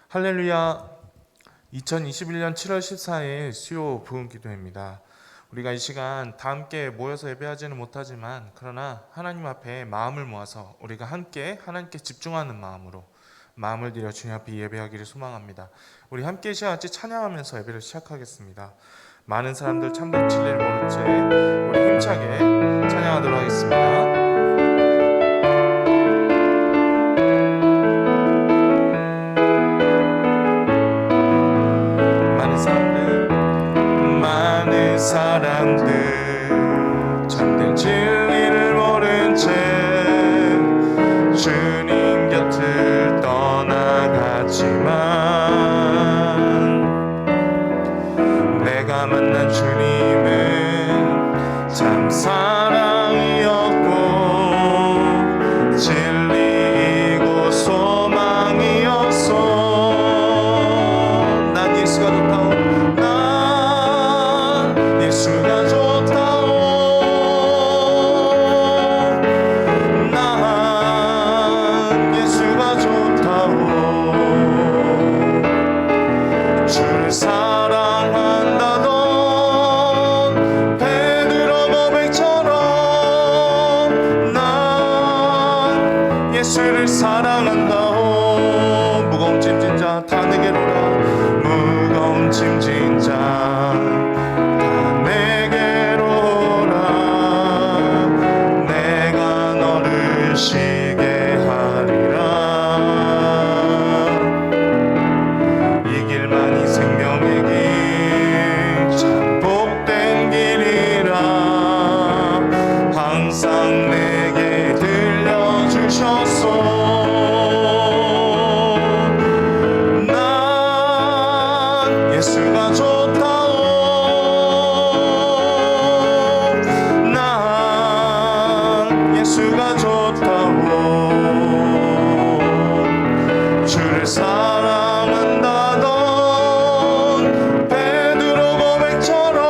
할렐루야. 2021년 7월 14일 수요 부흥 기도입니다. 우리가 이 시간 다 함께 모여서 예배하지는 못하지만 그러나 하나님 앞에 마음을 모아서 우리가 함께 하나님께 집중하는 마음으로 마음을 들여 주님 앞에 예배하기를 소망합니다. 우리 함께 시간같이 찬양하면서 예배를 시작하겠습니다. 많은 사람들 참배칠일 모른 채 우리 힘차게 찬양하도록 하겠습니다. 많은 사람들 참된 진리를 모른 채 주님 곁을 떠나갔지만 내가 만난 주님은 참 사랑이었고 진리이고 소망이었어. 난 예수가 좋다오. 예수가 좋다오. 난 예수가 좋다오. 주를 사랑한다던 베드로 고백처럼 난 예수를 사랑한다오. 무거운 짐진 자 다 내게로 오라. 무거운 짐진 자 쉬게 하리라. 이 길만이 생명의 길 참 복된 길이라 항상 내게 들려주셨소. 난 예수가 좋다오. 난 예수가 좋다오. 주를 사랑한다던 베드로 고백처럼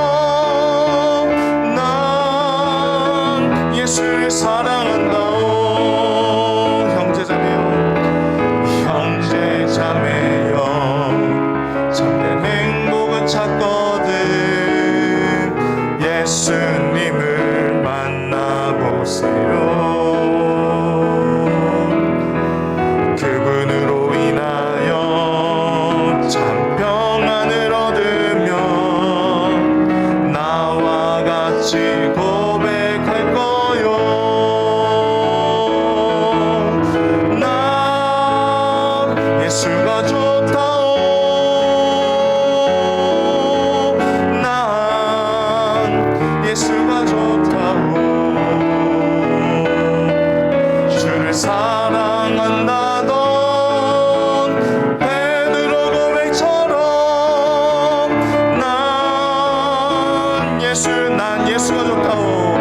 난 예수를 사랑한다오. 형제자매여 형제자매여 참된 행복은 찾거든 예수님을 만나보세요. 그분으로 인하여 참 평안을 얻으며 나와 같이 고백할 거요. 난 예수가 좋다오. 난 예수가 좋다오. 주를 사랑한다던 베드로 고백처럼 난 예수가 좋다오.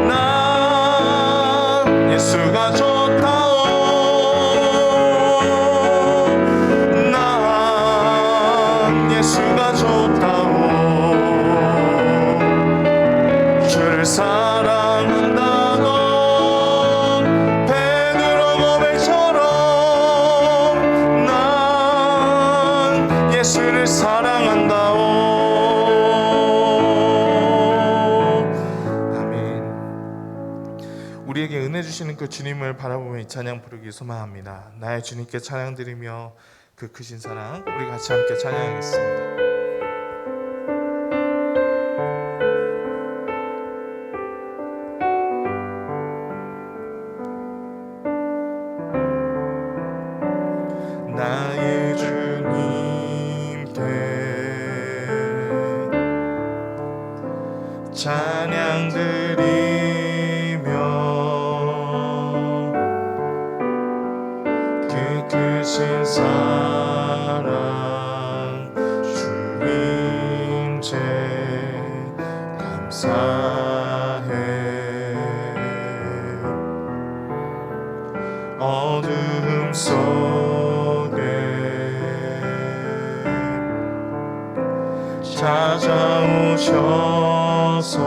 난 예수가 좋다오. 난 예수가 좋다오. 주를 사랑한다던 베드로 고백처럼 난 예수를 사랑한다오. 아멘. 우리에게 은혜 주시는 그 주님을 바라보며 이 찬양 부르기 소망합니다. 나의 주님께 찬양 드리며 그 크신 사랑 우리 같이 함께 찬양하겠습니다. 나의 주님께 찬양 드리며 그 크신 사랑 주님께 감사해. 어둠 속에 찾아오셔서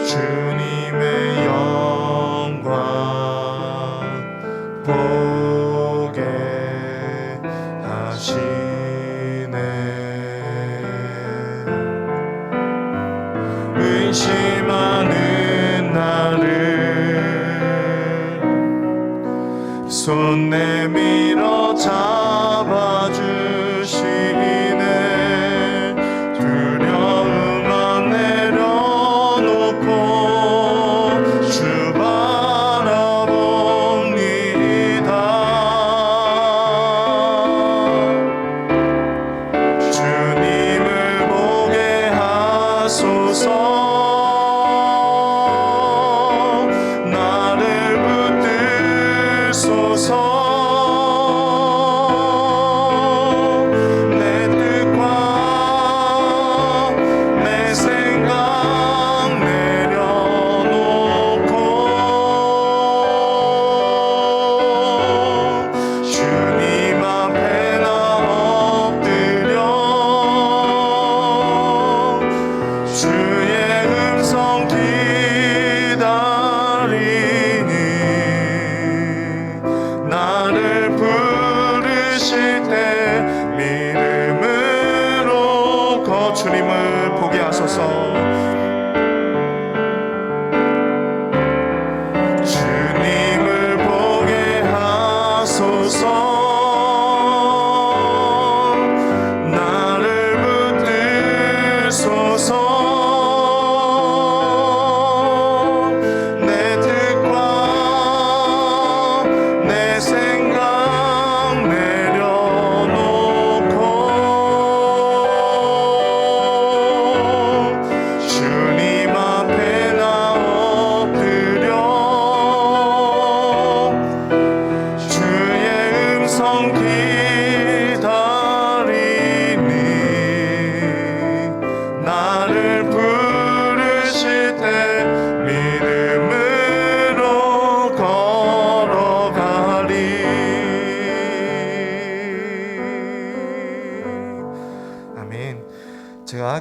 주님의 영광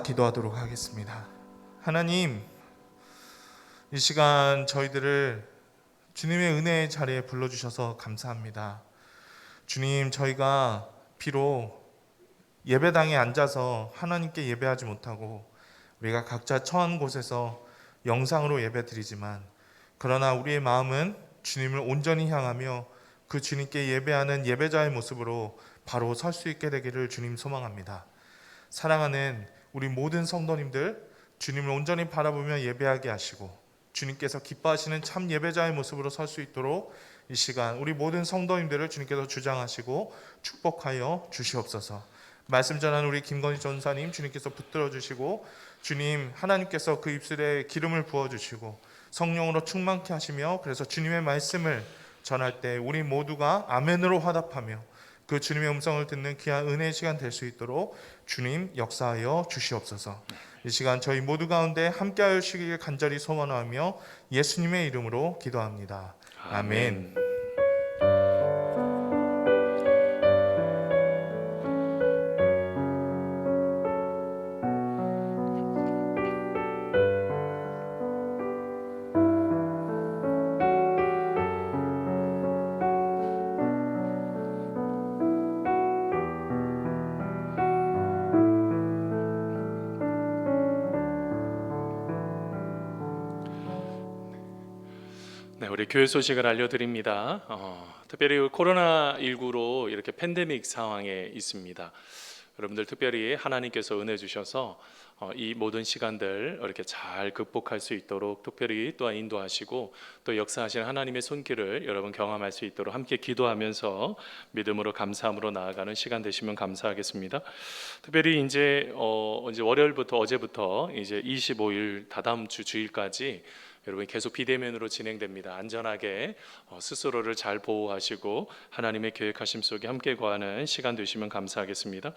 기도하도록 하겠습니다. 하나님, 이 시간 저희들을 주님의 은혜의 자리에 불러주셔서 감사합니다. 주님, 저희가 비록 예배당에 앉아서 하나님께 예배하지 못하고 우리가 각자 처한 곳에서 영상으로 예배드리지만, 그러나 우리의 마음은 주님을 온전히 향하며 그 주님께 예배하는 예배자의 모습으로 바로 설 수 있게 되기를 주님 소망합니다. 사랑하는 우리 모든 성도님들, 주님을 온전히 바라보며 예배하게 하시고 주님께서 기뻐하시는 참 예배자의 모습으로 설 수 있도록 이 시간 우리 모든 성도님들을 주님께서 주장하시고 축복하여 주시옵소서. 말씀 전하는 우리 김건희 전사님 주님께서 붙들어 주시고, 주님 하나님께서 그 입술에 기름을 부어주시고 성령으로 충만케 하시며, 그래서 주님의 말씀을 전할 때 우리 모두가 아멘으로 화답하며 그 주님의 음성을 듣는 귀한 은혜의 시간 될 수 있도록 주님 역사하여 주시옵소서. 이 시간 저희 모두 가운데 함께하여 주시길 간절히 소원하며 예수님의 이름으로 기도합니다. 아멘. 네, 우리 교회 소식을 알려드립니다. 특별히 코로나19로 이렇게 팬데믹 상황에 있습니다. 여러분들 특별히 하나님께서 은혜 주셔서 이 모든 시간들 이렇게 잘 극복할 수 있도록 특별히 또한 인도하시고 또 역사하시는 하나님의 손길을 여러분 경험할 수 있도록 함께 기도하면서 믿음으로 감사함으로 나아가는 시간 되시면 감사하겠습니다. 특별히 이제 월요일부터 어제부터 이제 25일 다다음 주 주일까지 여러분 계속 비대면으로 진행됩니다. 안전하게 스스로를 잘 보호하시고 하나님의 계획하심 속에 함께 거하는 시간 되시면 감사하겠습니다.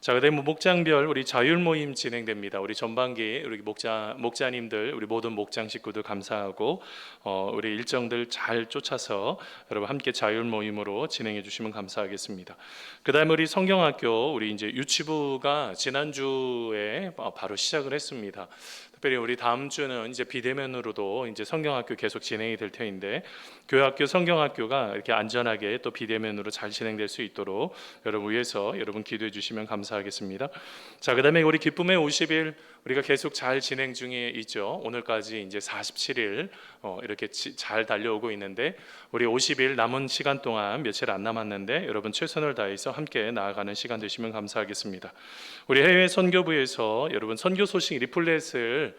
자, 그다음에 목장별 우리 자율 모임 진행됩니다. 우리 전반기 우리 목자님들 우리 모든 목장 식구들 감사하고 우리 일정들 잘 쫓아서 여러분 함께 자율 모임으로 진행해 주시면 감사하겠습니다. 그다음에 우리 성경학교 우리 이제 유치부가 지난주에 바로 시작을 했습니다. 특별히 우리 다음 주는 이제 비대면으로도 이제 성경학교 계속 진행이 될 터인데, 교회학교 성경학교가 이렇게 안전하게 또 비대면으로 잘 진행될 수 있도록 여러분 위해서 여러분 기도해 주시면 감사하겠습니다. 자, 그다음에 우리 기쁨의 50일 우리가 계속 잘 진행 중에 있죠. 오늘까지 이제 47일 이렇게 잘 달려오고 있는데, 우리 50일 남은 시간 동안 며칠 안 남았는데 여러분 최선을 다해서 함께 나아가는 시간 되시면 감사하겠습니다. 우리 해외 선교부에서 여러분 선교 소식 리플렛을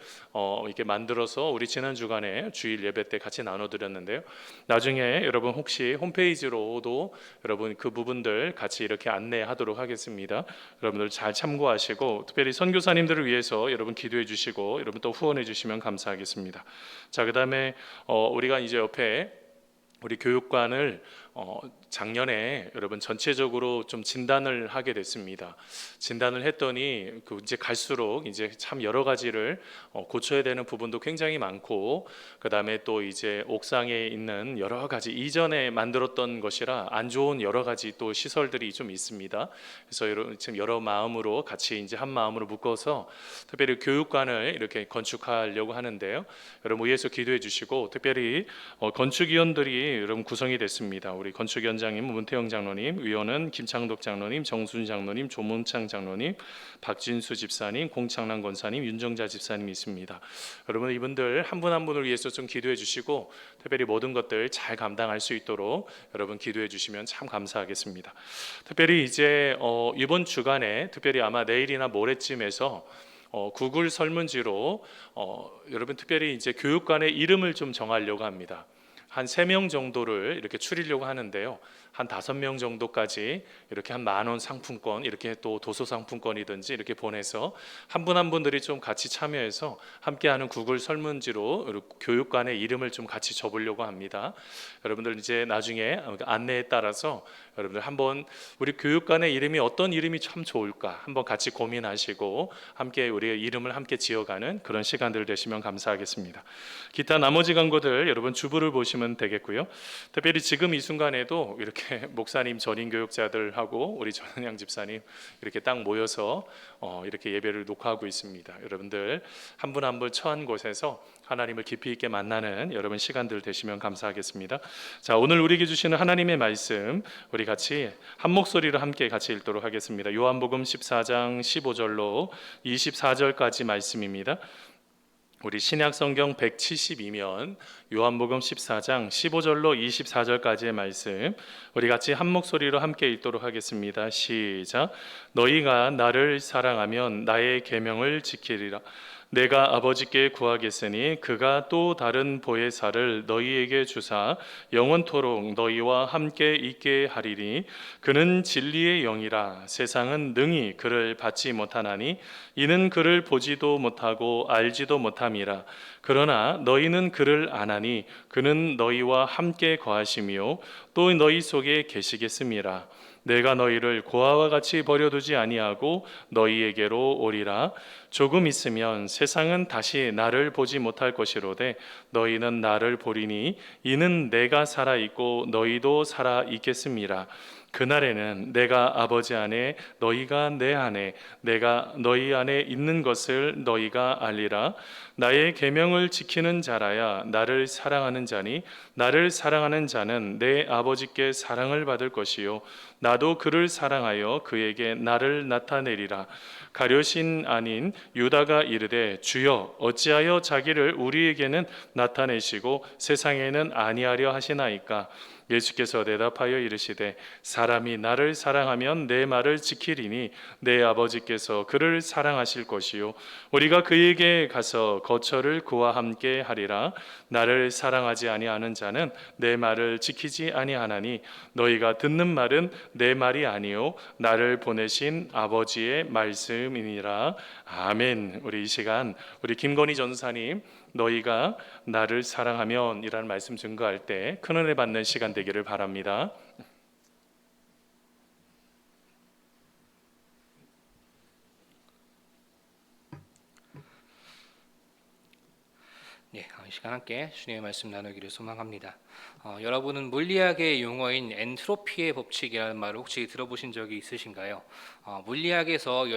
이렇게 만들어서 우리 지난 주간에 주일 예배 때 같이 나눠드렸는데요. 나중에 여러분 혹시 홈페이지로도 여러분 그 부분들 같이 이렇게 안내하도록 하겠습니다. 여러분들 잘 참고하시고 특별히 선교사님들을 위해서 여러분 기도해 주시고 여러분 또 후원해 주시면 감사하겠습니다. 자, 그다음에 우리가 이제 옆에 우리 교육관을 작년에 여러분 전체적으로 좀 진단을 하게 됐습니다. 진단을 했더니 이제 갈수록 이제 참 여러 가지를 고쳐야 되는 부분도 굉장히 많고, 그다음에 또 이제 옥상에 있는 여러 가지 이전에 만들었던 것이라 안 좋은 여러 가지 또 시설들이 좀 있습니다. 그래서 지금 여러 마음으로 같이 이제 한 마음으로 묶어서 특별히 교육관을 이렇게 건축하려고 하는데요. 여러분 위해서 기도해 주시고, 특별히 건축위원들이 여러분 구성이 됐습니다. 우리 건축위원장님 문태영 장로님, 위원은 김창덕 장로님, 정순 장로님, 조문창 장로님, 박진수 집사님, 공창란 권사님, 윤정자 집사님이 있습니다. 여러분 이분들 한 분 한 분을 위해서 좀 기도해 주시고 특별히 모든 것들 잘 감당할 수 있도록 여러분 기도해 주시면 참 감사하겠습니다. 특별히 이제 이번 주간에 특별히 아마 내일이나 모레쯤에서 구글 설문지로 여러분 특별히 이제 교육관의 이름을 좀 정하려고 합니다. 한 3명 정도를 이렇게 추리려고 하는데요. 한 5명 정도까지 이렇게 한 10,000원 상품권, 이렇게 또 도서 상품권이든지 이렇게 보내서 한 분 한 분들이 좀 같이 참여해서 함께하는 구글 설문지로 교육관의 이름을 좀 같이 적으려고 합니다. 여러분들 이제 나중에 안내에 따라서 여러분들 한번 우리 교육관의 이름이 어떤 이름이 참 좋을까 한번 같이 고민하시고 함께 우리의 이름을 함께 지어가는 그런 시간들 되시면 감사하겠습니다. 기타 나머지 광고들 여러분 주부를 보시면 보시면 되겠고요. 특별히 지금 이 순간에도 이렇게 목사님, 전임 교육자들하고 우리 전은양 집사님 이렇게 딱 모여서 이렇게 예배를 녹화하고 있습니다. 여러분들 한 분 한 분 처한 곳에서 하나님을 깊이 있게 만나는 여러분 시간들 되시면 감사하겠습니다. 자, 오늘 우리에게 주시는 하나님의 말씀 우리 같이 한 목소리로 함께 같이 읽도록 하겠습니다. 요한복음 14장 15절로 24절까지 말씀입니다. 우리 신약성경 172면 요한복음 14장 15절로 24절까지의 말씀 우리 같이 한 목소리로 함께 읽도록 하겠습니다. 시작. 너희가 나를 사랑하면 나의 계명을 지키리라. 내가 아버지께 구하겠으니 그가 또 다른 보혜사를 너희에게 주사 영원토록 너희와 함께 있게 하리니 그는 진리의 영이라. 세상은 능히 그를 받지 못하나니 이는 그를 보지도 못하고 알지도 못함이라. 그러나 너희는 그를 아나니 그는 너희와 함께 거하시며 또 너희 속에 계시겠음이라. 내가 너희를 고아와 같이 버려두지 아니하고 너희에게로 오리라. 조금 있으면 세상은 다시 나를 보지 못할 것이로되 너희는 나를 보리니 이는 내가 살아 있고 너희도 살아 있겠음이라. 그날에는 내가 아버지 안에 너희가 내 안에 내가 너희 안에 있는 것을 너희가 알리라. 나의 계명을 지키는 자라야 나를 사랑하는 자니 나를 사랑하는 자는 내 아버지께 사랑을 받을 것이요 나도 그를 사랑하여 그에게 나를 나타내리라. 가룟신 아닌 유다가 이르되 주여 어찌하여 자기를 우리에게는 나타내시고 세상에는 아니하려 하시나이까. 예수께서 대답하여 이르시되 사람이 나를 사랑하면 내 말을 지키리니 내 아버지께서 그를 사랑하실 것이요 우리가 그에게 가서 거처를 그와 함께 하리라. 나를 사랑하지 아니하는 자는 내 말을 지키지 아니하나니 너희가 듣는 말은 내 말이 아니요 나를 보내신 아버지의 말씀이니라. 아멘. 우리 이 시간 우리 김건희 전사님 너희가 나를 사랑하면 이라는 말씀 증거할 때 큰 은혜 받는 시간 되기를 바랍니다. 네, 이 시간 함께 주님의 말씀 나누기를 소망합니다. 여러분은 물리학의 용어인 엔트로피의 법칙이라는 말을 혹시 들어보신 적이 있으신가요? 물리학에서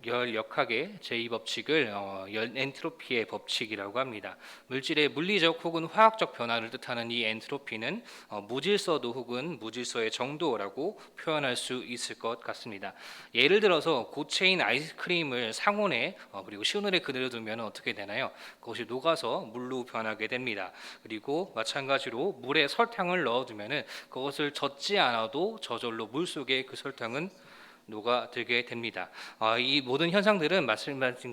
열역학의 제2법칙을 엔트로피의 법칙이라고 합니다. 물질의 물리적 혹은 화학적 변화를 뜻하는 이 엔트로피는 무질서도 혹은 무질서의 정도라고 표현할 수 있을 것 같습니다. 예를 들어서 고체인 아이스크림을 상온에 그리고 시온에 그대로 두면 어떻게 되나요? 그것이 녹아서 물로 변하게 됩니다. 그리고 마찬가지로 물에 설탕을 넣어두면 그것을 젓지 않아도 저절로 물 속에 그 설탕은 녹아들게 됩니다. 이 모든 현상들은 말씀드린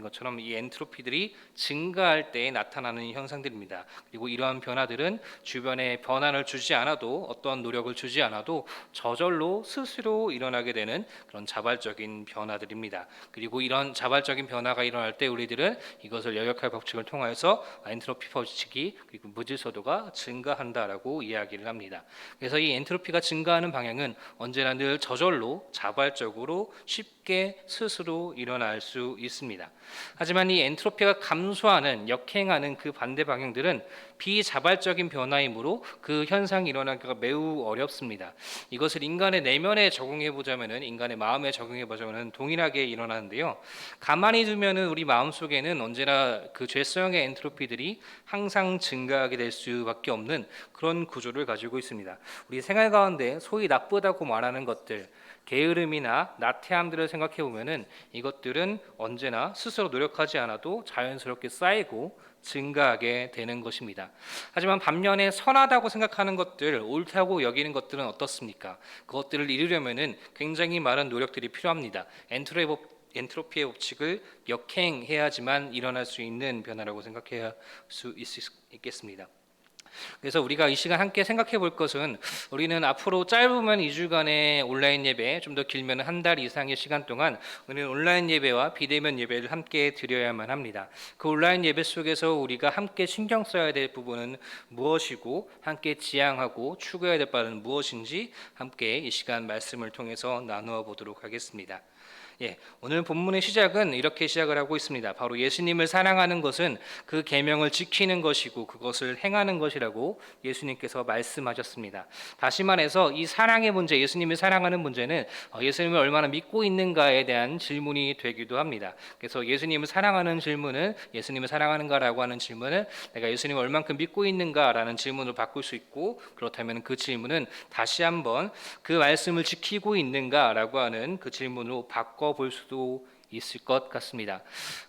것처럼 이 엔트로피들이 증가할 때 나타나는 현상들입니다. 그리고 이러한 변화들은 주변에 변화를 주지 않아도 어떠한 노력을 주지 않아도 저절로 스스로 일어나게 되는 그런 자발적인 변화들입니다. 그리고 이런 자발적인 변화가 일어날 때 우리들은 이것을 열역학 법칙을 통해서 엔트로피 법칙이 그리고 무질서도가 증가한다라고 이야기를 합니다. 그래서 이 엔트로피가 증가하는 방향은 언제나 늘 저절로 자발적으로 쉽게 스스로 일어날 수 있습니다. 하지만 이 엔트로피가 감소하는 역행하는 그 반대 방향들은 비자발적인 변화이므로 그 현상이 일어나기가 매우 어렵습니다. 이것을 인간의 내면에 적용해 보자면은 인간의 마음에 적용해 보자면은 동일하게 일어나는데요. 가만히 두면은 우리 마음 속에는 언제나 그 죄성의 엔트로피들이 항상 증가하게 될 수밖에 없는 그런 구조를 가지고 있습니다. 우리 생활 가운데 소위 나쁘다고 말하는 것들, 게으름이나 나태함들을 생각해 보면은 이것들은 언제나 스스로 노력하지 않아도 자연스럽게 쌓이고 증가하게 되는 것입니다. 하지만 반면에 선하다고 생각하는 것들, 옳다고 여기는 것들은 어떻습니까? 그것들을 이루려면은 굉장히 많은 노력들이 필요합니다. 엔트로피의 법칙을 역행해야지만 일어날 수 있는 변화라고 생각해야 수 있겠습니다. 그래서 우리가 이 시간 함께 생각해 볼 것은 우리는 앞으로 짧으면 2주간의 온라인 예배, 좀 더 길면 한 달 이상의 시간 동안 우리는 온라인 예배와 비대면 예배를 함께 드려야만 합니다. 그 온라인 예배 속에서 우리가 함께 신경 써야 될 부분은 무엇이고 함께 지향하고 추구해야 될 바는 무엇인지 함께 이 시간 말씀을 통해서 나누어 보도록 하겠습니다. 오늘 본문의 시작은 이렇게 시작을 하고 있습니다. 바로 예수님을 사랑하는 것은 그 계명을 지키는 것이고 그것을 행하는 것이라고 예수님께서 말씀하셨습니다. 다시 말해서 이 사랑의 문제, 예수님을 사랑하는 문제는 예수님을 얼마나 믿고 있는가에 대한 질문이 되기도 합니다. 그래서 예수님을 사랑하는 질문은, 예수님을 사랑하는가라고 하는 질문은 내가 예수님을 얼만큼 믿고 있는가라는 질문으로 바꿀 수 있고, 그렇다면 그 질문은 다시 한번 그 말씀을 지키고 있는가라고 하는 그 질문으로 바꿔볼 수도 있을 것 같습니다.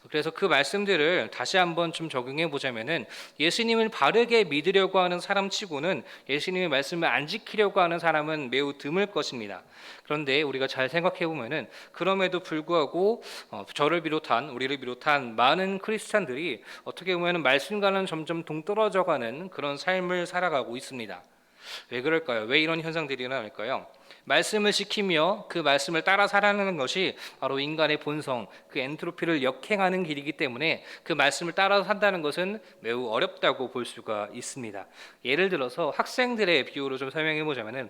그래서 그 말씀들을 다시 한번 좀 적용해 보자면은, 예수님을 바르게 믿으려고 하는 사람치고는 예수님의 말씀을 안 지키려고 하는 사람은 매우 드물 것입니다. 그런데 우리가 잘 생각해 보면은 그럼에도 불구하고 저를 비롯한, 우리를 비롯한 많은 크리스찬들이 어떻게 보면은 말씀과는 점점 동떨어져가는 그런 삶을 살아가고 있습니다. 왜 그럴까요? 왜 이런 현상들이 일어날까요? 말씀을 지키며 그 말씀을 따라 살아가는 것이 바로 인간의 본성, 그 엔트로피를 역행하는 길이기 때문에 그 말씀을 따라 산다는 것은 매우 어렵다고 볼 수가 있습니다. 예를 들어서 학생들의 비유로 좀 설명해 보자면은,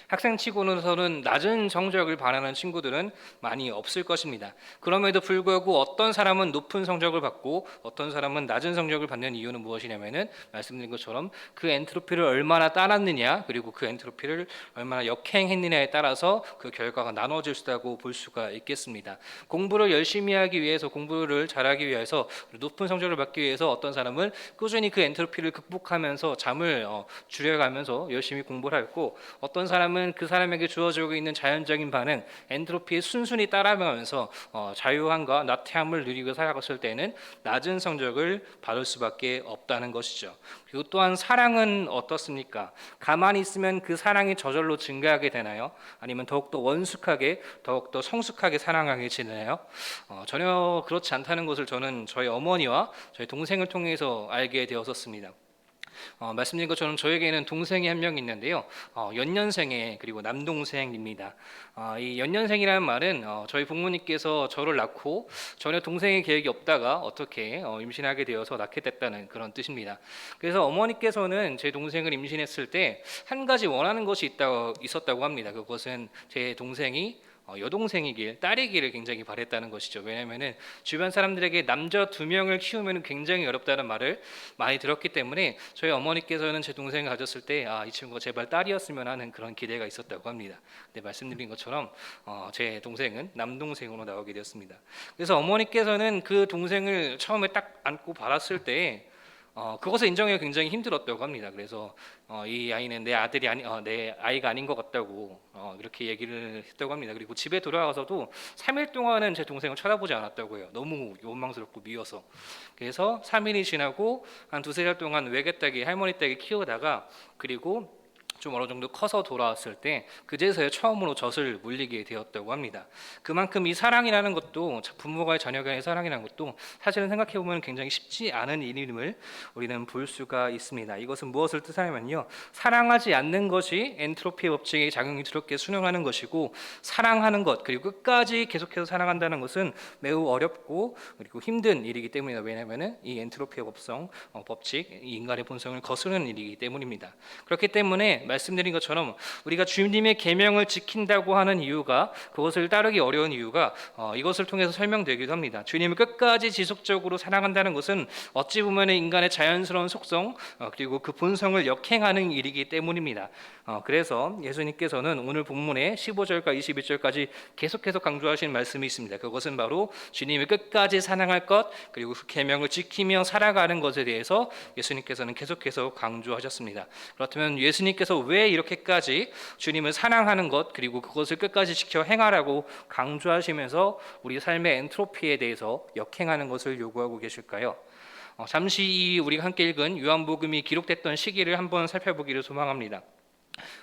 학생치고는 낮은 성적을 바라는 친구들은 많이 없을 것입니다. 그럼에도 불구하고 어떤 사람은 높은 성적을 받고 어떤 사람은 낮은 성적을 받는 이유는 무엇이냐면은, 말씀드린 것처럼 그 엔트로피를 얼마나 따랐느냐, 그리고 그 엔트로피를 얼마나 역행했느냐에 따라서 그 결과가 나눠질 수 있다고 볼 수가 있겠습니다. 공부를 열심히 하기 위해서, 공부를 잘하기 위해서, 높은 성적을 받기 위해서 어떤 사람은 꾸준히 그 엔트로피를 극복하면서 잠을 줄여가면서 열심히 공부를 했고, 어떤 사람은 그 사람에게 주어지고 있는 자연적인 반응, 엔트로피에 순순히 따라가면서 자유함과 나태함을 누리고 살아갔을 때는 낮은 성적을 받을 수밖에 없다는 것이죠. 그리고 또한 사랑은 어떻습니까? 가만히 있으면 그 사랑이 저절로 증가하게 되나요? 아니면 더욱더 원숙하게, 더욱더 성숙하게 사랑하게 되나요? 전혀 그렇지 않다는 것을 저는 저희 어머니와 저희 동생을 통해서 알게 되었었습니다. 말씀드린 것처럼 저에게는 동생이 한 명 있는데요. 연년생에, 그리고 남동생입니다. 이 연년생이라는 말은 저희 부모님께서 저를 낳고 전혀 동생의 계획이 없다가 어떻게 임신하게 되어서 낳게 됐다는 그런 뜻입니다. 그래서 어머니께서는 제 동생을 임신했을 때 한 가지 원하는 것이 있었다고 합니다. 그것은 제 동생이 여동생이길, 딸이기를 굉장히 바랬다는 것이죠. 왜냐하면 주변 사람들에게 남자 2명을 키우면 굉장히 어렵다는 말을 많이 들었기 때문에 저희 어머니께서는 제 동생을 가졌을 때 이 친구가 제발 딸이었으면 하는 그런 기대가 있었다고 합니다. 근데 말씀드린 것처럼 제 동생은 남동생으로 나오게 되었습니다. 그래서 어머니께서는 그 동생을 처음에 딱 안고 받았을 때 그것을 인정하기가 굉장히 힘들었다고 합니다. 그래서 이 아이는 내 아들이 내 아이가 아닌 것 같다고 이렇게 얘기를 했다고 합니다. 그리고 집에 돌아가서도 3일 동안은 제 동생을 쳐다보지 않았다고 해요. 너무 원망스럽고 미워서. 그래서 3일이 지나고 한 2-3달 동안 외갓댁이, 할머니 댁에 키우다가, 그리고 좀 어느 정도 커서 돌아왔을 때 그제서야 처음으로 젖을 물리게 되었다고 합니다. 그만큼 이 사랑이라는 것도, 부모와의 자녀 간의 사랑이라는 것도 사실은 생각해 보면 굉장히 쉽지 않은 일임을 우리는 볼 수가 있습니다. 이것은 무엇을 뜻하냐면요, 사랑하지 않는 것이 엔트로피의 법칙에 자기스럽게 순응하는 것이고, 사랑하는 것, 그리고 끝까지 계속해서 사랑한다는 것은 매우 어렵고 그리고 힘든 일이기 때문이다. 왜냐하면 이 엔트로피의 법칙, 이 인간의 본성을 거스르는 일이기 때문입니다. 그렇기 때문에 말씀드린 것처럼 우리가 주님의 계명을 지킨다고 하는 이유가, 그것을 따르기 어려운 이유가 이것을 통해서 설명되기도 합니다. 주님을 끝까지 지속적으로 사랑한다는 것은 어찌 보면 인간의 자연스러운 속성, 그리고 그 본성을 역행하는 일이기 때문입니다. 그래서 예수님께서는 오늘 본문의 15절과 21절까지 계속해서 강조하신 말씀이 있습니다. 그것은 바로 주님을 끝까지 사랑할 것, 그리고 그 계명을 지키며 살아가는 것에 대해서 예수님께서는 계속해서 강조하셨습니다. 그렇다면 예수님께서 왜 이렇게까지 주님을 사랑하는 것, 그리고 그것을 끝까지 지켜 행하라고 강조하시면서 우리 삶의 엔트로피에 대해서 역행하는 것을 요구하고 계실까요? 잠시 우리가 함께 읽은 요한복음이 기록됐던 시기를 한번 살펴보기를 소망합니다.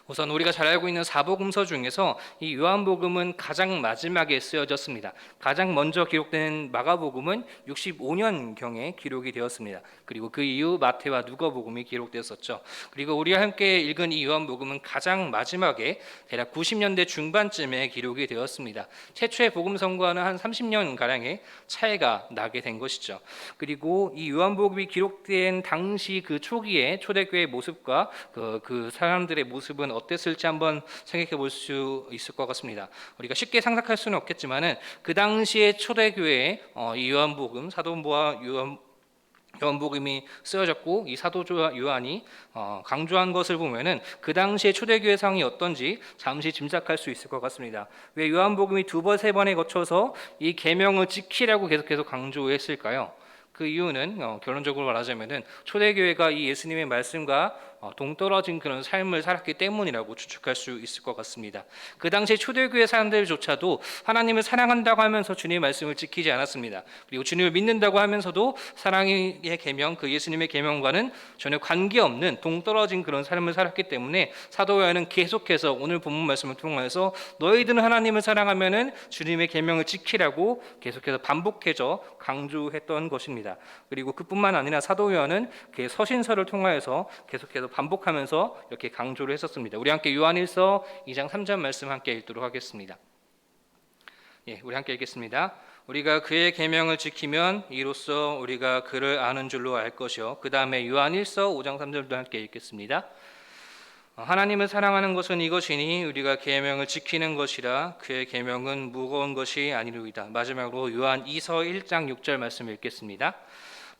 우선 우리가 잘 알고 있는 사복음서 중에서 이 요한복음은 가장 마지막에 쓰여졌습니다. 가장 먼저 기록된 마가복음은 65년경에 기록이 되었습니다. 그리고 그 이후 마태와 누가복음이 기록되었었죠. 그리고 우리와 함께 읽은 이 요한복음은 가장 마지막에 대략 90년대 중반쯤에 기록이 되었습니다. 최초의 복음성과는 한 30년가량의 차이가 나게 된 것이죠. 그리고 이 요한복음이 기록된 당시 그 초기에 초대교회의 모습과 그 사람들의 모습, 모습은 어땠을지 한번 생각해 볼 수 있을 것 같습니다. 우리가 쉽게 상상할 수는 없겠지만은 그 당시에 초대교회에 이 요한복음 사도와 요한복음이 쓰여졌고 이 사도와 요한이 강조한 것을 보면은 그 당시에 초대교회 상황이 어떤지 잠시 짐작할 수 있을 것 같습니다. 왜 요한복음이 두 번, 세 번에 거쳐서 이 계명을 지키라고 계속해서 강조했을까요? 그 이유는 결론적으로 말하자면은 초대교회가 이 예수님의 말씀과 동떨어진 그런 삶을 살았기 때문이라고 추측할 수 있을 것 같습니다. 그 당시 초대교회 사람들조차도 하나님을 사랑한다고 하면서 주님의 말씀을 지키지 않았습니다. 그리고 주님을 믿는다고 하면서도 사랑의 계명, 그 예수님의 계명과는 전혀 관계없는 동떨어진 그런 삶을 살았기 때문에 사도 요한은 계속해서 오늘 본문 말씀을 통해서 너희들은 하나님을 사랑하면은 주님의 계명을 지키라고 계속해서 반복해서 강조했던 것입니다. 그리고 그뿐만 아니라 사도 요한은 그 서신서를 통하여서 계속해서 반복하면서 이렇게 강조를 했었습니다. 우리 함께 요한일서 2장 3절 말씀 함께 읽도록 하겠습니다. 우리 함께 읽겠습니다. 우리가 그의 계명을 지키면 이로써 우리가 그를 아는 줄로 알 것이요. 그 다음에 요한일서 5장 3절도 함께 읽겠습니다. 하나님을 사랑하는 것은 이것이니 우리가 계명을 지키는 것이라 그의 계명은 무거운 것이 아니로이다. 마지막으로 요한 2서 1장 6절 말씀 읽겠습니다.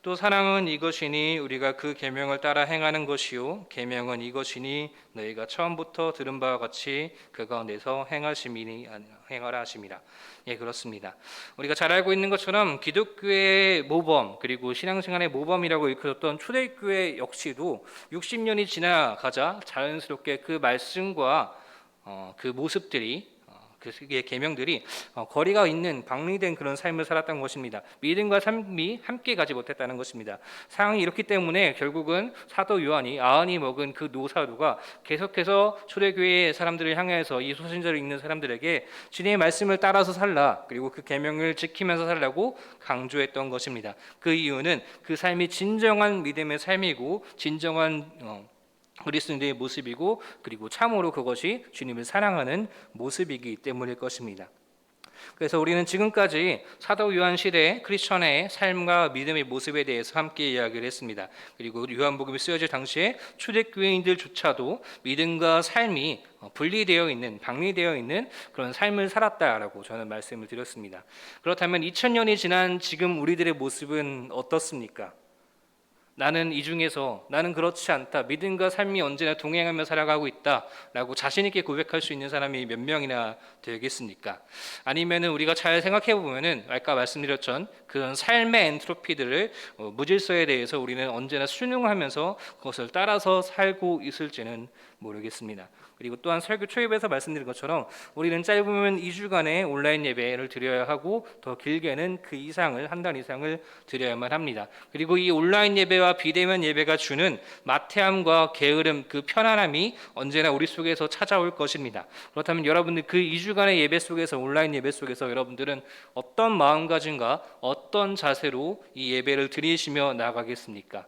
또 사랑은 이것이니 우리가 그 계명을 따라 행하는 것이요 계명은 이것이니 너희가 처음부터 들은 바와 같이 그 가운데서 행하라 하심이라. 그렇습니다. 우리가 잘 알고 있는 것처럼 기독교의 모범 그리고 신앙생활의 모범이라고 일컬었던 초대교회 역시도 60년이 지나가자 자연스럽게 그 말씀과 그 모습들이 그 계명들이 거리가 있는 박리된 그런 삶을 살았던 것입니다. 믿음과 삶이 함께 가지 못했다는 것입니다. 상황이 이렇기 때문에 결국은 사도 요한이 아흔이 먹은 그 노사도가 계속해서 초대교회의 사람들을 향해서 이 소신자를 읽는 사람들에게 주님의 말씀을 따라서 살라 그리고 그 계명을 지키면서 살라고 강조했던 것입니다. 그 이유는 그 삶이 진정한 믿음의 삶이고 진정한 그리스도인의 모습이고 그리고 참으로 그것이 주님을 사랑하는 모습이기 때문일 것입니다. 그래서 우리는 지금까지 사도 요한 시대 크리스천의 삶과 믿음의 모습에 대해서 함께 이야기를 했습니다. 그리고 요한복음이 쓰여질 당시에 초대교회인들조차도 믿음과 삶이 분리되어 있는 박리되어 있는 그런 삶을 살았다라고 저는 말씀을 드렸습니다. 그렇다면 2000년이 지난 지금 우리들의 모습은 어떻습니까? 나는 이 중에서 나는 그렇지 않다. 믿음과 삶이 언제나 동행하며 살아가고 있다라고 자신 있게 고백할 수 있는 사람이 몇 명이나 되겠습니까? 아니면은 우리가 잘 생각해 보면은 아까 말씀드렸던 그런 삶의 엔트로피들을 무질서에 대해서 우리는 언제나 순응하면서 그것을 따라서 살고 있을지는 모르겠습니다. 그리고 또한 설교 초입에서 말씀드린 것처럼 우리는 짧으면 2주간의 온라인 예배를 드려야 하고 더 길게는 그 이상을 한 달 이상을 드려야만 합니다. 그리고 이 온라인 예배와 비대면 예배가 주는 마태함과 게으름 그 편안함이 언제나 우리 속에서 찾아올 것입니다. 그렇다면 여러분들 그 2주간의 예배 속에서 온라인 예배 속에서 여러분들은 어떤 마음가짐과 어떤 자세로 이 예배를 드리시며 나아가겠습니까?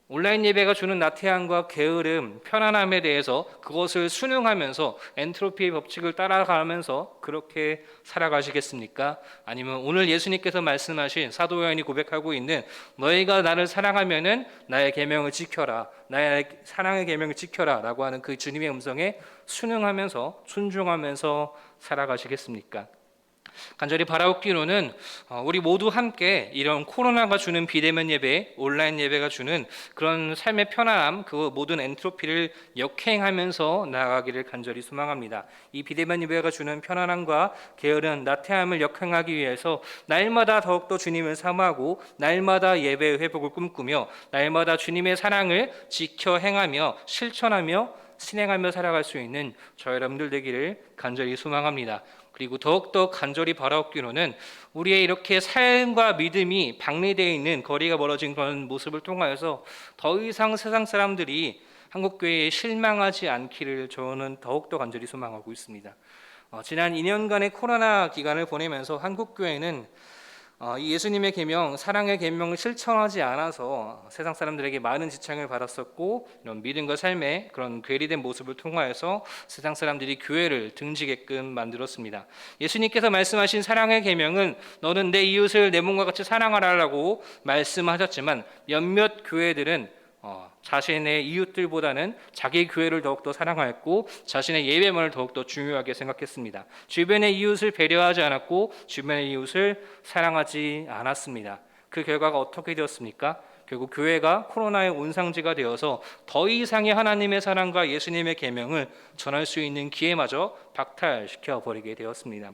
온라인 예배가 주는 나태함과 게으름, 편안함에 대해서 그것을 순응하면서 엔트로피의 법칙을 따라가면서 그렇게 살아가시겠습니까? 아니면 오늘 예수님께서 말씀하신 사도 요한이 고백하고 있는 너희가 나를 사랑하면은 나의 계명을 지켜라, 나의 사랑의 계명을 지켜라 라고 하는 그 주님의 음성에 순응하면서 순종하면서 살아가시겠습니까? 간절히 바라옵기로는 우리 모두 함께 이런 코로나가 주는 비대면 예배, 온라인 예배가 주는 그런 삶의 편안함, 그 모든 엔트로피를 역행하면서 나아가기를 간절히 소망합니다. 이 비대면 예배가 주는 편안함과 게으른 나태함을 역행하기 위해서 날마다 더욱더 주님을 사모하고 날마다 예배의 회복을 꿈꾸며 날마다 주님의 사랑을 지켜 행하며 실천하며 신행하며 살아갈 수 있는 저 여러분들 되기를 간절히 소망합니다. 그리고 더욱더 간절히 바라옵기로는 우리의 이렇게 삶과 믿음이 박리되어 있는 거리가 멀어진 그런 모습을 통하여서 더 이상 세상 사람들이 한국교회에 실망하지 않기를 저는 더욱더 간절히 소망하고 있습니다. 지난 2년간의 코로나 기간을 보내면서 한국교회는 이 예수님의 계명, 사랑의 계명을 실천하지 않아서 세상 사람들에게 많은 지창을 받았었고 이런 믿음과 삶의 그런 괴리된 모습을 통하여서 세상 사람들이 교회를 등지게끔 만들었습니다. 예수님께서 말씀하신 사랑의 계명은 너는 내 이웃을 내 몸과 같이 사랑하라라고 말씀하셨지만 몇몇 교회들은 자신의 이웃들보다는 자기 교회를 더욱더 사랑하였고 자신의 예배만을 더욱더 중요하게 생각했습니다. 주변의 이웃을 배려하지 않았고 주변의 이웃을 사랑하지 않았습니다. 그 결과가 어떻게 되었습니까? 결국 교회가 코로나의 온상지가 되어서 더 이상의 하나님의 사랑과 예수님의 계명을 전할 수 있는 기회마저 박탈시켜 버리게 되었습니다.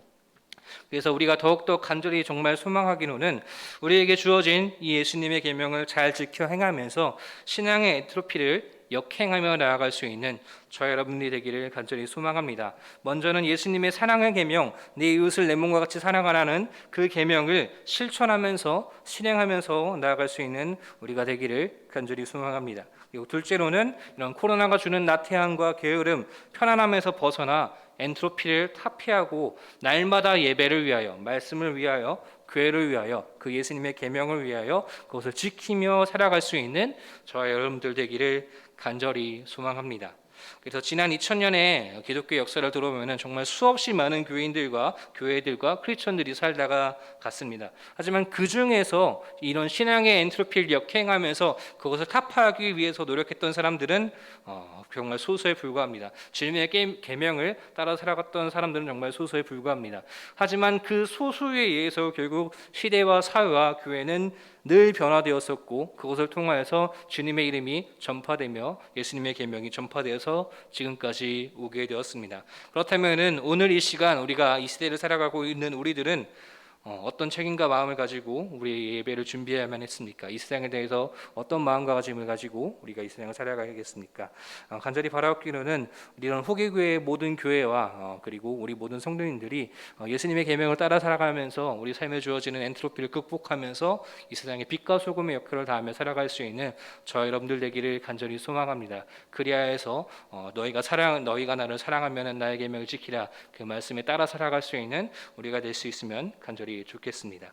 그래서 우리가 더욱더 간절히 정말 소망하기로는 우리에게 주어진 이 예수님의 계명을 잘 지켜 행하면서 신앙의 엔트로피를 역행하며 나아갈 수 있는 저와 여러분들이 되기를 간절히 소망합니다. 먼저는 예수님의 사랑의 계명, 내 이웃을 내 몸과 같이 사랑하라는 그 계명을 실천하면서 실행하면서 나아갈 수 있는 우리가 되기를 간절히 소망합니다. 그리고 둘째로는 이런 코로나가 주는 나태함과 게으름, 편안함에서 벗어나 엔트로피를 타피하고 날마다 예배를 위하여, 말씀을 위하여, 교회를 위하여, 그 예수님의 계명을 위하여 그것을 지키며 살아갈 수 있는 저와 여러분들 되기를 간절히 소망합니다. 그래서 지난 2000년에 기독교 역사를 들어보면 정말 수없이 많은 교인들과 교회들과 크리스천들이 살다가 갔습니다. 하지만 그 중에서 이런 신앙의 엔트로피를 역행하면서 그것을 타파하기 위해서 노력했던 사람들은 정말 소수에 불과합니다. 주님의 계명을 따라 살아갔던 사람들은 정말 소수에 불과합니다. 하지만 그 소수에 의해서 결국 시대와 사회와 교회는 늘 변화되었었고 그것을 통하여서 주님의 이름이 전파되며 예수님의 계명이 전파되어서 지금까지 오게 되었습니다. 그렇다면은 오늘 이 시간 우리가 이 시대를 살아가고 있는 우리들은 어떤 책임과 마음을 가지고 우리의 예배를 준비해야만 했습니까? 이 세상에 대해서 어떤 마음가짐을 가지고 우리가 이 세상을 살아가야겠습니까? 간절히 바라옵기로는 이런 후기교회의 모든 교회와 그리고 우리 모든 성도님들이 예수님의 계명을 따라 살아가면서 우리 삶에 주어지는 엔트로피를 극복하면서 이 세상에 빛과 소금의 역할을 다하며 살아갈 수 있는 저 여러분들 되기를 간절히 소망합니다. 그리하여서 너희가 나를 사랑하면 나의 계명을 지키라 그 말씀에 따라 살아갈 수 있는 우리가 될 수 있으면 간절히 좋겠습니다.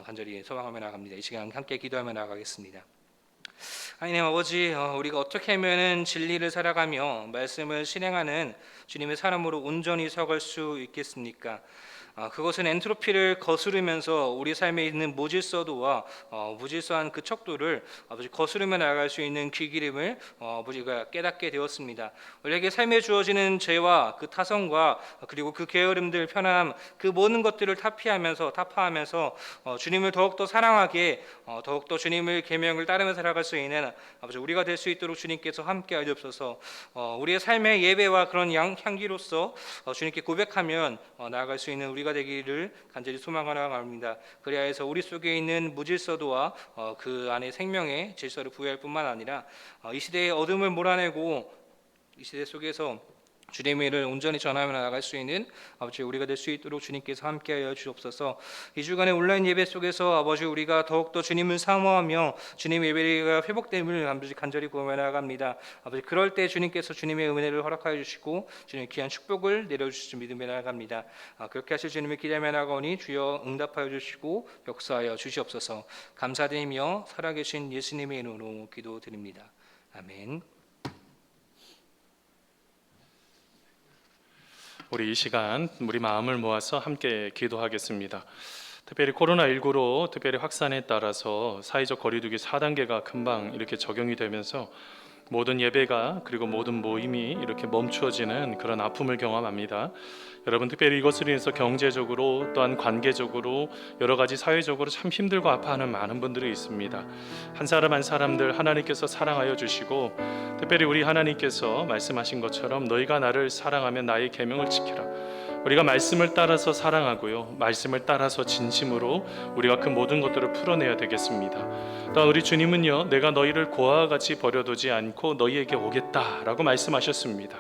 간절히 소망하며 나갑니다. 이 시간 함께 기도하며 나가겠습니다. 하나님 아버지, 우리가 어떻게 하면 진리를 살아가며 말씀을 실행하는 주님의 사람으로 온전히 서갈 수 있겠습니까? 그것은 엔트로피를 거스르면서 우리 삶에 있는 무질서도와 무질서한 그 척도를 아버지 거스르며 나아갈 수 있는 그 기름을 아버지가 깨닫게 되었습니다. 우리에게 삶에 주어지는 죄와 그 타성과 그리고 그 게으름들, 편함, 그 모든 것들을 타파하면서 주님을 더욱더 사랑하게 더욱더 주님의 계명을 따르며 살아갈 수 있는 아버지 우리가 될 수 있도록 주님께서 함께 하옵소서. 우리의 삶의 예배와 그런 향기로서 주님께 고백하면 나아갈 수 있는 우리가 되기를 간절히 소망하나 합니다. 그리하여서 우리 속에 있는 무질서도와 그 안에 생명의 질서를 부여할 뿐만 아니라 이 시대의 어둠을 몰아내고 이 시대 속에서 주님의 일을 온전히 전하며 나아갈 수 있는 아버지 우리가 될 수 있도록 주님께서 함께하여 주옵소서. 이 주간의 온라인 예배 속에서 아버지 우리가 더욱더 주님을 사모하며 주님의 예배가 회복됨을 아버지 간절히 구하며 나아갑니다. 아버지 그럴 때 주님께서 주님의 은혜를 허락하여 주시고 주님의 귀한 축복을 내려주실 줄 믿으며 나아갑니다. 그렇게 하실 주님을 기대하며 나아가오니 주여 응답하여 주시고 역사하여 주시옵소서. 감사드리며 살아계신 예수님의 이름으로 기도드립니다. 아멘. 우리 이 시간 우리 마음을 모아서 함께 기도하겠습니다. 특별히 코로나19로 특별히 확산에 따라서 사회적 거리두기 4단계가 금방 이렇게 적용이 되면서 모든 예배가 그리고 모든 모임이 이렇게 멈추어지는 그런 아픔을 경험합니다. 여러분 특별히 이것으로 인해서 경제적으로 또한 관계적으로 여러 가지 사회적으로 참 힘들고 아파하는 많은 분들이 있습니다. 한 사람 한 사람들 하나님께서 사랑하여 주시고 특별히 우리 하나님께서 말씀하신 것처럼 너희가 나를 사랑하면 나의 계명을 지키라. 우리가 말씀을 따라서 사랑하고요, 말씀을 따라서 진심으로 우리가 그 모든 것들을 풀어내야 되겠습니다. 또한 우리 주님은요, 내가 너희를 고아와 같이 버려두지 않고 너희에게 오겠다라고 말씀하셨습니다.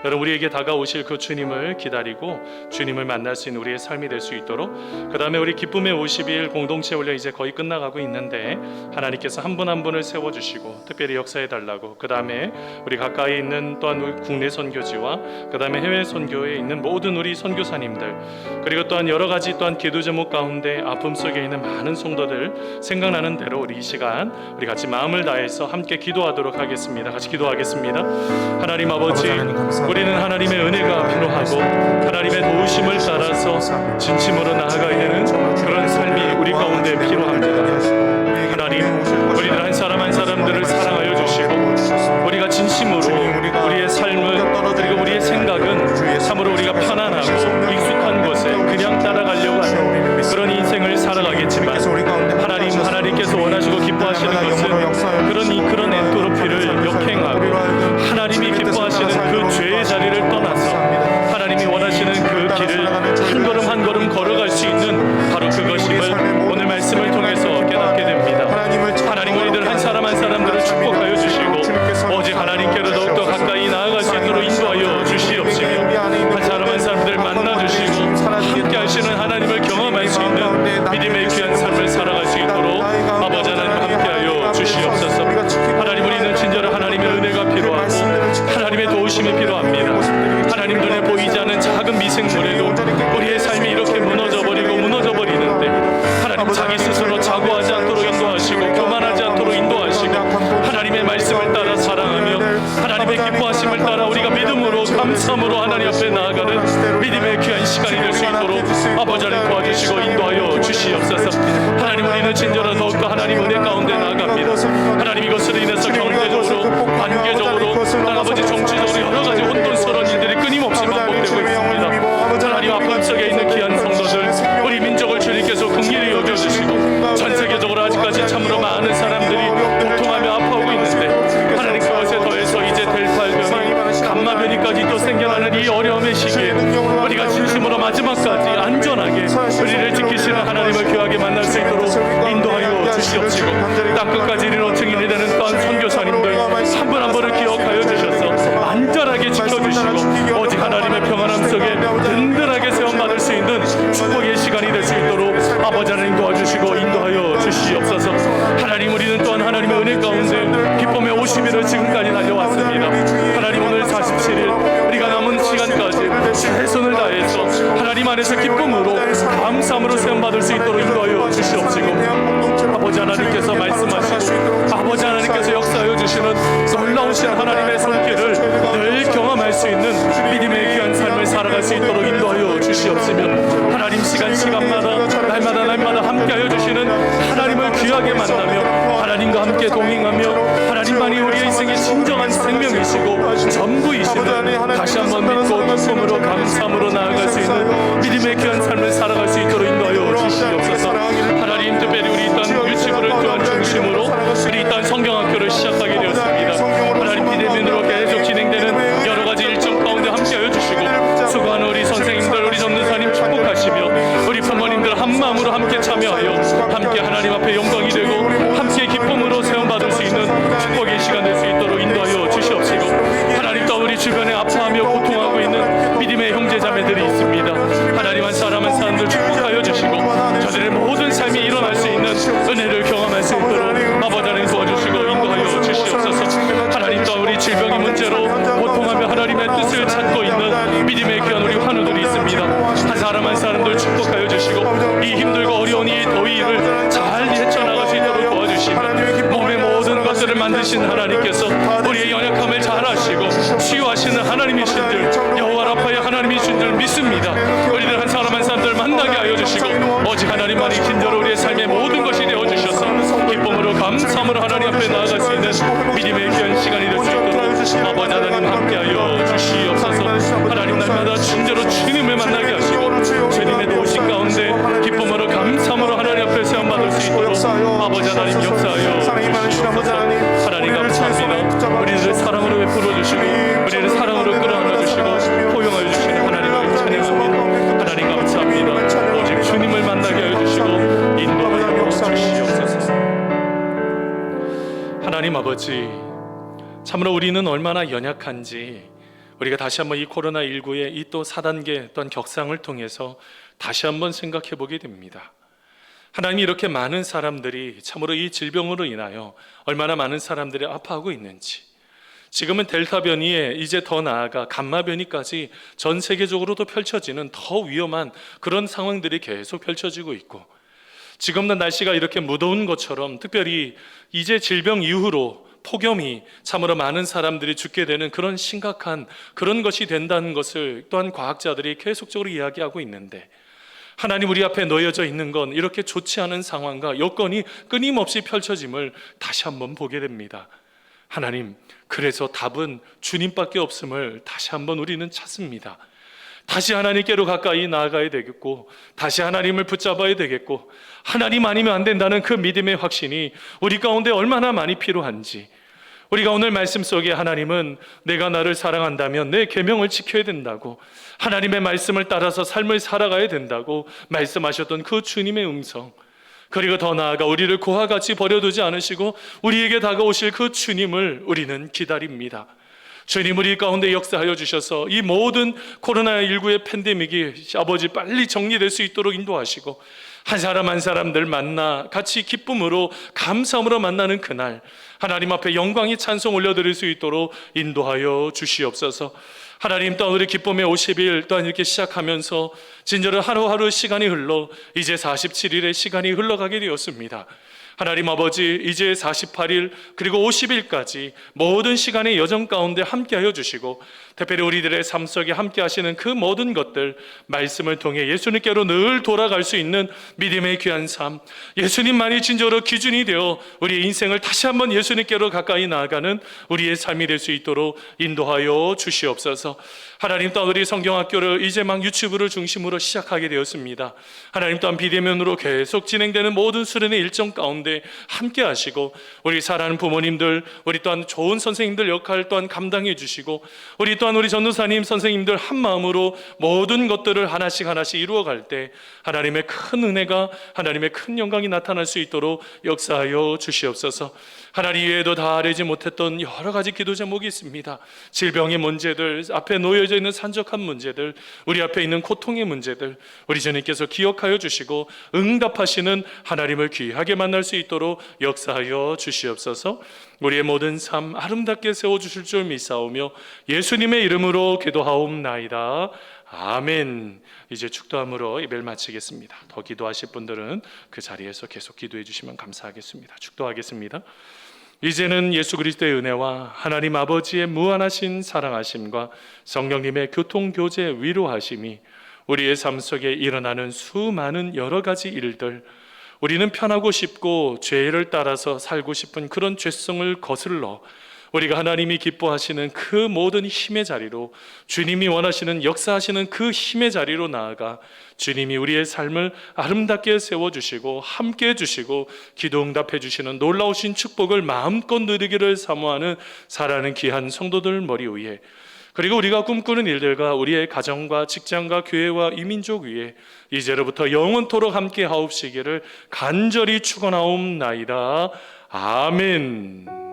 여러분 우리에게 다가오실 그 주님을 기다리고 주님을 만날 수 있는 우리의 삶이 될 수 있도록 그 다음에 우리 기쁨의 50일 공동체 훈련 이제 거의 끝나가고 있는데 하나님께서 한 분 한 분을 세워주시고 특별히 역사해달라고 그 다음에 우리 가까이 있는 또한 우리 국내 선교지와 그 다음에 해외 선교에 있는 모든 우리 선교사님들 그리고 또한 여러 가지 또한 기도 제목 가운데 아픔 속에 있는 많은 성도들 생각나는 대로 우리 이 시간 우리 같이 마음을 다해서 함께 기도하도록 하겠습니다. 같이 기도하겠습니다. 하나님 아버지 우리는 하나님의 은혜가 필요하고 하나님의 도우심을 따라서 진심으로 나아가야 되는 그런 삶이 우리 가운데 필요합니다. 하나님 하나님, 우리들 한 사람 한 사람들을 사랑하여 주시고 우리가 진심으로 우리의 삶을 그리고 우리의 생각은 참으로 우리가 편안하고 익숙한 곳에 그냥 따라가려고 하는 그런 인생을 살아가겠지만 하나님께서 원하시고 기뻐하시는 것은 그런 엔트로피를 역행하고 하나님이 기뻐하시는 그 죄의 자리를 떠나서 하나님이 원하시는 그 길을 한 걸음 한 걸음 걸어갈 수 있는 바로 그것임을 오늘 말씀을 통해서 깨닫게 됩니다. 하나님, 우리들 한 사람 한 사람들을 축복하여 주시고 오직 하나님께로 더욱더 가까이 나아갈 수 있도록 인도하여 주시옵시며 한 사람 한 사람들 만나 주시고 함께 하시는 하나님을 경험할 수 있는 믿음의 귀한 삶을 살아갈 수 있도록 아버지 하나님 함께하여 주시옵소서. 하나님, 우리는 친절한 하나님의 은혜가 필요하고 하나님의 도우심이 필요합니다. 하나님 눈에 보이지 않는 작은 미생물에도 우리의 삶이 이렇게 무너져 버리는데 하나님 자기 스스로 자고하지 않도록 인도하시고 교만하지 않도록 인도하시고 하나님의 말씀을 따라 사랑하며 하나님의 기뻐하심을 따라 우리가 믿음으로 감사함으로 하나님 앞에 나아가는 믿음의 귀한 시간이 될 수 있도록 아버지 하나님 도와주시고 인도하여 주시옵소서. 하나님, 우리는 친절한 더욱더 하나님 은혜 가운데 나아갑니다. 하나님, 이것으로 인해서 경제적으로 관계적으로 아버지 정치적으로 여러 가지 혼돈스러운 일들이 끊임없이 반복되고 있습니다. 하나님, 아픔 속에 있는 귀한 성도들 우리 민족을 주님께서 긍휼히 여겨주시고 전 세계적으로 아직까지 참으로 많은 사람들이 고통하며 아파하고 있는데 하나님, 그것에 더해서 이제 델타 변이 감마 변이까지 또 생겨나는 이 어려움의 시기에 우리가 진심으로 마지막까지 안전하게 우리를 지키시는 하나님을 귀하게 만날 수 있도록 인도하여 주시옵시고 땅끝까지 이르러 증인이 되는 또한 선교사님들 한 분 한 분을 기억하여 주셔서 안전하게 지켜주시고 오직 하나님의 평안함 속에 든든하게 세움받을 수 있는 축복의 시간이 될 수 있도록 아버지 하나님 도와주시고 인도하여 주시옵소서. 하나님, 우리는 또한 하나님의 은혜 가운데 기쁨의 50일을 지금까지 달려왔습니다. 하나님, 오늘 47일 우리가 남은 시간까지 최선을 다해서 하나님 안에서 기쁨으로 감사함으로 세움받을 수 있도록 인도하여 주시옵시고 아버지 하나님께서 말씀하시고 아버지 하나님께서 역사하여 주시는 놀라우신 하나님의 손길을 늘 경험할 수 있는 믿음의 귀한 삶을 살아갈 수 있도록 인도하여 주시옵시며 하나님, 시간마다 날마다 함께하여 주시는 하나님을 귀하게 만나며 하나님과 함께 동행하며 하나님만이 우리의 인생의 진정한 생명이시고 전부이시는 다시 한번 믿고 기쁨으로 감사함으로 나아갈 수 있는 믿음의 귀한 삶을 살아갈 수 있도록 인도하여 주시옵소서. 하나님, 특별히 우리 일단 유치부를 또한 중심으로 우리 일단 성경학교를 시작하게 되었습니다. 하나님, 비대면으로 계속 진행되는 여러 가지 일정 가운데 함께하여 주시고 수고하는 우리 선생님들, 우리 전도사님 축복하시며 우리 부모님들 한 마음으로 함께 참여하여 함께 하나님 앞에 영광이 되고 함께 기쁨으로 세움받을 수 있는 축복의 시간 될 수 있도록 인도하여 주시옵시고 하나님, 또 우리 주변에 아파하며 고통하고 있는 믿음의 형제자매들이 있습니다. 하나님, 한 사람 한 사람들 축복하여 주시고 저들의 모든 삶이 일어날 수 있는 은혜를 경험할 수 있도록 아버지 하나님 도와주시고 인도하여 주시옵소서. 하나님, 또 우리 질병의 문제로 고통하며 하나님의 뜻을 찾고 있는 믿음의 귀한 우리 환우들이 있습니다. 한 사람 한 사람들 축복하여 주시고 이 힘들고 어려운 이 더위를 잘 헤쳐나갈 수 있도록 도와주시며 몸의 모든 것들을 만드신 하나님께서 우리의 연약함을 잘 아시고 치유하시는 하나님이신 줄 여호와 라파의 하나님이신 줄 믿습니다. 우리들 한 사람 한 사람들 만나게 하여 주시고 오직 하나님만이 친절로 우리의 삶의 모든 것이 되어주셔서 기쁨으로 감사함으로 하나님 앞에 나아갈 수 있는 믿음의 귀한 시간이 될 수 있도록 아버지 하나님 함께하여 주시옵소서. 하나님, 날마다 친절로 주님을 만나게 하시고 주님의 도우심 가운데 기쁨으로 감사함으로 하나님 앞에 세움받을 수 있도록 아버지 하나님 역사하여 주시옵소서. 하나님 감사합니다. 우리를 사랑으로 베풀어 주시고 우리를 사랑으로 끌어안아 주시고 포용하여 주시는 하나님을 찬양합니다. 하나님 감사합니다. 오직 주님을 만나게 하여 주시고 인도하여 주시옵소서. 하나님 아버지, 참으로 우리는 얼마나 연약한지 우리가 다시 한번 이 코로나19의 이 또 4단계 또한 격상을 통해서 다시 한번 생각해 보게 됩니다. 하나님이 이렇게 많은 사람들이 참으로 이 질병으로 인하여 얼마나 많은 사람들이 아파하고 있는지, 지금은 델타 변이에 이제 더 나아가 감마 변이까지 전 세계적으로도 펼쳐지는 더 위험한 그런 상황들이 계속 펼쳐지고 있고, 지금도 날씨가 이렇게 무더운 것처럼 특별히 이제 질병 이후로 폭염이 참으로 많은 사람들이 죽게 되는 그런 심각한 그런 것이 된다는 것을 또한 과학자들이 계속적으로 이야기하고 있는데, 하나님, 우리 앞에 놓여져 있는 건 이렇게 좋지 않은 상황과 여건이 끊임없이 펼쳐짐을 다시 한번 보게 됩니다. 하나님, 그래서 답은 주님밖에 없음을 다시 한번 우리는 찾습니다. 다시 하나님께로 가까이 나아가야 되겠고, 다시 하나님을 붙잡아야 되겠고, 하나님 아니면 안 된다는 그 믿음의 확신이 우리 가운데 얼마나 많이 필요한지, 우리가 오늘 말씀 속에 하나님은 내가 나를 사랑한다면 내 계명을 지켜야 된다고, 하나님의 말씀을 따라서 삶을 살아가야 된다고 말씀하셨던 그 주님의 음성, 그리고 더 나아가 우리를 고와 같이 버려두지 않으시고 우리에게 다가오실 그 주님을 우리는 기다립니다. 주님, 우리 가운데 역사하여 주셔서 이 모든 코로나19의 팬데믹이 아버지 빨리 정리될 수 있도록 인도하시고, 한 사람 한 사람들 만나 같이 기쁨으로 감사함으로 만나는 그날 하나님 앞에 영광의 찬송 올려드릴 수 있도록 인도하여 주시옵소서. 하나님, 또한 우리 기쁨의 50일 또한 이렇게 시작하면서 진저로 하루하루 시간이 흘러 이제 47일의 시간이 흘러가게 되었습니다. 하나님 아버지, 이제 48일 그리고 50일까지 모든 시간의 여정 가운데 함께하여 주시고, 특별히 우리들의 삶 속에 함께 하시는 그 모든 것들 말씀을 통해 예수님께로 늘 돌아갈 수 있는 믿음의 귀한 삶, 예수님만이 진정으로 기준이 되어 우리의 인생을 다시 한번 예수님께로 가까이 나아가는 우리의 삶이 될 수 있도록 인도하여 주시옵소서. 하나님, 또한 우리 성경학교를 이제 막 유튜브를 중심으로 시작하게 되었습니다. 하나님, 또한 비대면으로 계속 진행되는 모든 수련의 일정 가운데 함께 하시고, 우리 사랑하는 부모님들, 우리 또한 좋은 선생님들 역할 또한 감당해 주시고, 우리 또한 우리 전도사님 선생님들 한 마음으로 모든 것들을 하나씩 하나씩 이루어갈 때 하나님의 큰 은혜가, 하나님의 큰 영광이 나타날 수 있도록 역사하여 주시옵소서. 하나님, 이외에도 다 알지 못했던 여러 가지 기도 제목이 있습니다. 질병의 문제들, 앞에 놓여져 있는 산적한 문제들, 우리 앞에 있는 고통의 문제들, 우리 주님께서 기억하여 주시고 응답하시는 하나님을 귀하게 만날 수 있도록 역사하여 주시옵소서. 우리의 모든 삶 아름답게 세워주실 줄 믿사오며 예수님의 이름으로 기도하옵나이다. 아멘. 이제 축도함으로 예배를 마치겠습니다. 더 기도하실 분들은 그 자리에서 계속 기도해 주시면 감사하겠습니다. 축도하겠습니다. 이제는 예수 그리스도의 은혜와 하나님 아버지의 무한하신 사랑하심과 성령님의 교통교제 위로하심이 우리의 삶 속에 일어나는 수많은 여러 가지 일들, 우리는 편하고 싶고 죄를 따라서 살고 싶은 그런 죄성을 거슬러 우리가 하나님이 기뻐하시는 그 모든 힘의 자리로, 주님이 원하시는 역사하시는 그 힘의 자리로 나아가 주님이 우리의 삶을 아름답게 세워주시고 함께 해주시고 기도 응답해 주시는 놀라우신 축복을 마음껏 누리기를 사모하는 사랑하는 귀한 성도들 머리 위에, 그리고 우리가 꿈꾸는 일들과 우리의 가정과 직장과 교회와 이민족 위에 이제로부터 영원토록 함께 하옵시기를 간절히 축원하옵나이다. 아멘.